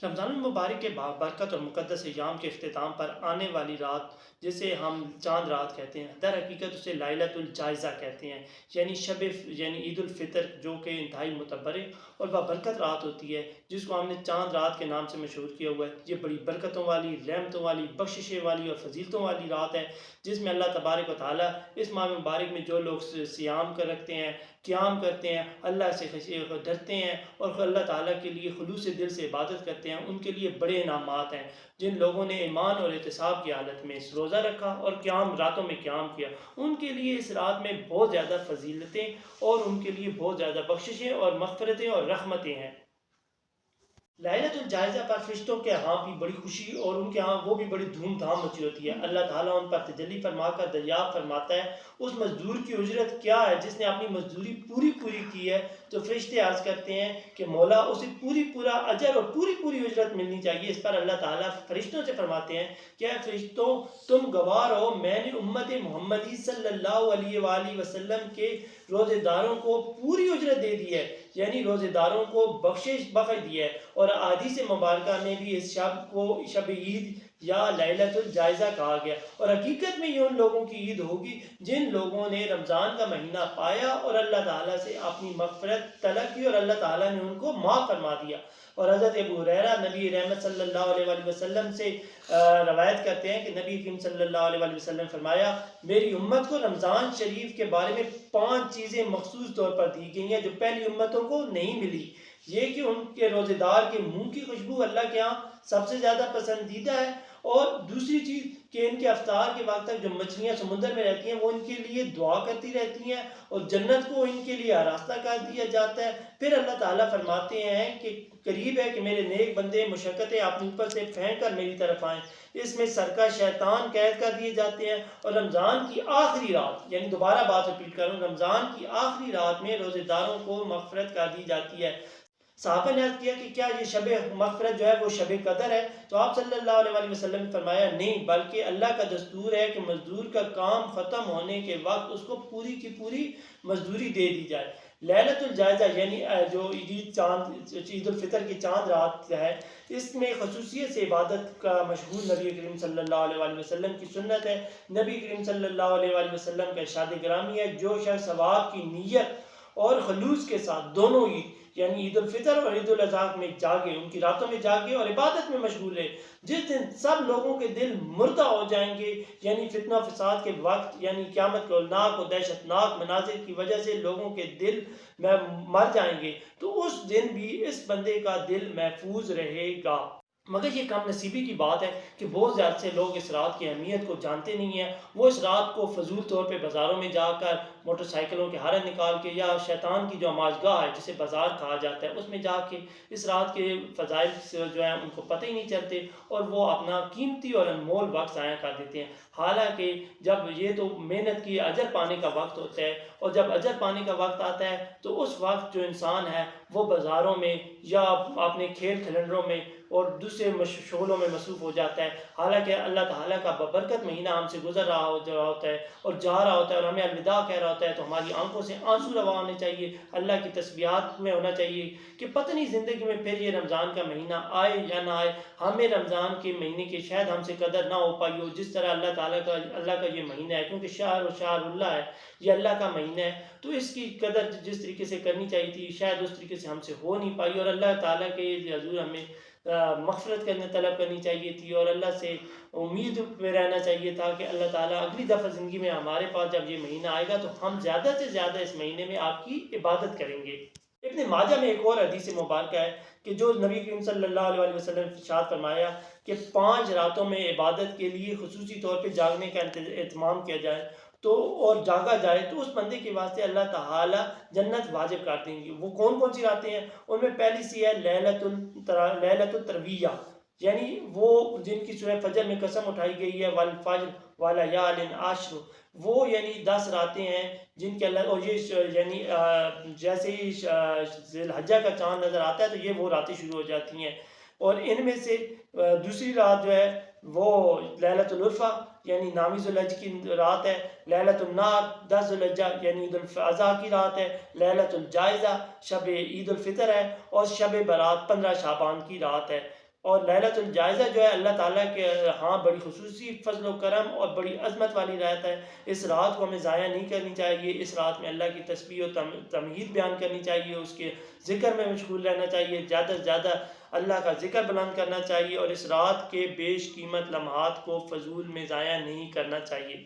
رمضان المبارک کے برکت اور مقدس ایام کے اختتام پر آنے والی رات جسے ہم چاند رات کہتے ہیں، در حقیقت اسے لائلۃ الجائزہ کہتے ہیں، یعنی عید الفطر، جو کہ انتہائی متبرک اور بابرکت رات ہوتی ہے، جس کو ہم نے چاند رات کے نام سے مشہور کیا ہوا ہے۔ یہ بڑی برکتوں والی، رحمتوں والی، بخششیں والی اور فضیلتوں والی رات ہے، جس میں اللہ تبارک و تعالیٰ اس ماہ مبارک میں جو لوگ سیام کر رکھتے ہیں، قیام کرتے ہیں، اللہ سے ڈرتے ہیں اور اللہ تعالیٰ کے لیے خلوص دل سے عبادت کرتے ہیں، ان کے لیے بڑے انعامات ہیں۔ جن لوگوں نے ایمان اور احتساب کی حالت میں اس روزہ رکھا اور راتوں میں قیام کیا، ان کے لیے اس رات میں بہت زیادہ فضیلتیں اور ان کے لیے بہت زیادہ بخششیں اور مغفرتیں اور رحمتیں ہیں۔ لائلۃ الجائزہ پر فرشتوں کے ہاں بھی بڑی خوشی اور ان کے ہاں وہ بھی بڑی دھوم دھام مچی ہوتی ہے۔ اللہ تعالیٰ ان پر تجلی فرما کر دریافت فرماتا ہے اس مزدور کی اجرت کیا ہے جس نے اپنی مزدوری پوری کی ہے، تو فرشتے عرض کرتے ہیں کہ مولا اسے پورا اجر اور پوری اجرت ملنی چاہیے۔ اس پر اللہ تعالیٰ فرشتوں سے فرماتے ہیں کہ اے فرشتوں، تم گواہ رہو، میں نے امت محمدی صلی اللہ علیہ وآلہ وسلم کے روزے داروں کو پوری اجرت دے دی ہے، یعنی روزے داروں کو بخش دی ہے۔ اور احادیث مبارکہ میں بھی اس شب کو شب عید یا لائلۃ الجائزہ کہا گیا، اور حقیقت میں یہ ان لوگوں کی عید ہوگی جن لوگوں نے رمضان کا مہینہ پایا اور اللہ تعالیٰ سے اپنی مغفرت طلب کی اور اللہ تعالیٰ نے ان کو معاف فرما دیا۔ اور حضرت ابو ہریرہ نبی رحمت صلی اللہ علیہ وآلہ وسلم سے روایت کرتے ہیں کہ نبی کریم صلی اللہ علیہ وآلہ وسلم فرمایا، میری امت کو رمضان شریف کے بارے میں 5 چیزیں مخصوص طور پر دی گئی ہیں جو پہلی امتوں کو نہیں ملی۔ یہ کہ ان کے روزے دار کے منہ کی خوشبو اللہ کے ہاں سب سے زیادہ پسندیدہ ہے، اور دوسری چیز کہ ان کے افطار کے وقت تک جو مچھلیاں سمندر میں رہتی ہیں وہ ان کے لیے دعا کرتی رہتی ہیں اور جنت کو ان کے لیے آراستہ کر دیا جاتا ہے۔ پھر اللہ تعالیٰ فرماتے ہیں کہ قریب ہے کہ میرے نیک بندے مشقتیں اپنے اوپر سے پھینک کر میری طرف آئیں، اس میں سرکہ شیطان قید کر دیے جاتے ہیں۔ اور رمضان کی آخری رات، یعنی دوبارہ بات رپیٹ کروں، رمضان کی آخری رات میں روزے داروں کو مغفرت کر دی جاتی ہے۔ صحابہ نے عرض کیا کہ کیا یہ شب مغفرت جو ہے وہ شب قدر ہے؟ تو آپ صلی اللہ علیہ وآلہ وسلم نے فرمایا نہیں، بلکہ اللہ کا دستور ہے کہ مزدور کا کام ختم ہونے کے وقت اس کو پوری کی پوری مزدوری دے دی جائے۔ لائلۃ الجائزہ یعنی جو عید الفطر کی چاند رات ہے، اس میں خصوصیت سے عبادت کا مشہور نبی کریم صلی اللہ علیہ وآلہ وسلم کی سنت ہے۔ نبی کریم صلی اللہ علیہ وآلہ وسلم کا ارشاد گرامی ہے، جو شخص ثواب کی نیت اور خلوص کے ساتھ دونوں عید یعنی عید الفطر اور عید الاضحیٰ میں جاگے، ان کی راتوں میں جاگے اور عبادت میں مشغول ہے، جس دن سب لوگوں کے دل مردہ ہو جائیں گے، یعنی فتنہ فساد کے وقت، یعنی قیامت کے ہولناک اور دہشت ناک مناظر کی وجہ سے لوگوں کے دل میں مر جائیں گے، تو اس دن بھی اس بندے کا دل محفوظ رہے گا۔ مگر یہ کم نصیبی کی بات ہے کہ بہت زیادہ سے لوگ اس رات کی اہمیت کو جانتے نہیں ہیں۔ وہ اس رات کو فضول طور پہ بازاروں میں جا کر موٹر سائیکلوں کے ہارن نکال کے، یا شیطان کی جو آماجگاہ ہے جسے بازار کہا جاتا ہے، اس میں جا کے اس رات کے فضائل سے جو ہیں ان کو پتہ ہی نہیں چلتے، اور وہ اپنا قیمتی اور انمول وقت ضائع کر دیتے ہیں۔ حالانکہ جب یہ تو محنت کی اجر پانے کا وقت ہوتا ہے، اور جب اجر پانے کا وقت آتا ہے تو اس وقت جو انسان ہے وہ بازاروں میں یا اپنے کھیل کھلنڈروں میں اور دوسرے شغلوں میں مصروف ہو جاتا ہے، حالانکہ اللہ تعالیٰ کا ببرکت مہینہ ہم سے گزر رہا ہوتا ہے اور جا رہا ہوتا ہے اور ہمیں الوداع کہہ رہا ہوتا ہے، تو ہماری آنکھوں سے آنسو روا ہونے چاہیے، اللہ کی تسبیحات میں ہونا چاہیے کہ پتہ نہیں زندگی میں پھر یہ رمضان کا مہینہ آئے یا نہ آئے، ہمیں رمضان کے مہینے کی شاید ہم سے قدر نہ ہو پائی ہو جس طرح اللہ کا یہ مہینہ ہے، کیونکہ شہر اللہ ہے، یہ اللہ کا مہینہ ہے، تو اس کی قدر جس طریقے سے کرنی چاہیے تھی شاید اس طریقے سے ہم سے ہو نہیں پائی، اور اللہ تعالیٰ کے حضور ہمیں مغفرت طلب کرنی چاہیے تھی، اور اللہ سے امید میں رہنا چاہیے تھا کہ اللہ تعالیٰ اگلی دفعہ زندگی میں ہمارے پاس جب یہ مہینہ آئے گا تو ہم زیادہ سے زیادہ اس مہینے میں آپ کی عبادت کریں گے۔ ابن ماجہ میں ایک اور حدیث مبارکہ ہے کہ جو نبی کریم صلی اللہ علیہ وآلہ وسلم نے ارشاد فرمایا کہ 5 راتوں میں عبادت کے لیے خصوصی طور پہ جاگنے کا اہتمام کیا جائے تو اور جاگا جائے تو اس بندے کے واسطے اللہ تعالیٰ جنت واجب کر دیں گے۔ وہ کون سی راتیں ہیں؟ ان میں پہلی سی ہے لیلۃ الترویہ، یعنی وہ جن کی سورہ فجر میں قسم اٹھائی گئی ہے، والفجر وليال عشر، وہ یعنی 10 راتیں ہیں جن کے اللہ، اور یہ یعنی جیسے ہی ذی الحجہ کا چاند نظر آتا ہے تو یہ وہ راتیں شروع ہو جاتی ہیں، اور ان میں سے دوسری رات جو ہے وہ لیلۃ العرفہ یعنی 9 ذی الحجہ کی رات ہے، لیلۃ النار 10 ذی الحجہ یعنی عید الاضحیٰ کی رات ہے، لیلۃ الجائزہ شب عید الفطر ہے، اور شب برات 15 شعبان کی رات ہے۔ اور لیلۃ الجائزہ جو ہے اللہ تعالیٰ کے ہاں بڑی خصوصی فضل و کرم اور بڑی عظمت والی رات ہے۔ اس رات کو ہمیں ضائع نہیں کرنی چاہیے، اس رات میں اللہ کی تسبیح و تمجید بیان کرنی چاہیے، اس کے ذکر میں مشغول رہنا چاہیے، زیادہ سے زیادہ اللہ کا ذکر بلند کرنا چاہیے، اور اس رات کے بیش قیمت لمحات کو فضول میں ضائع نہیں کرنا چاہیے۔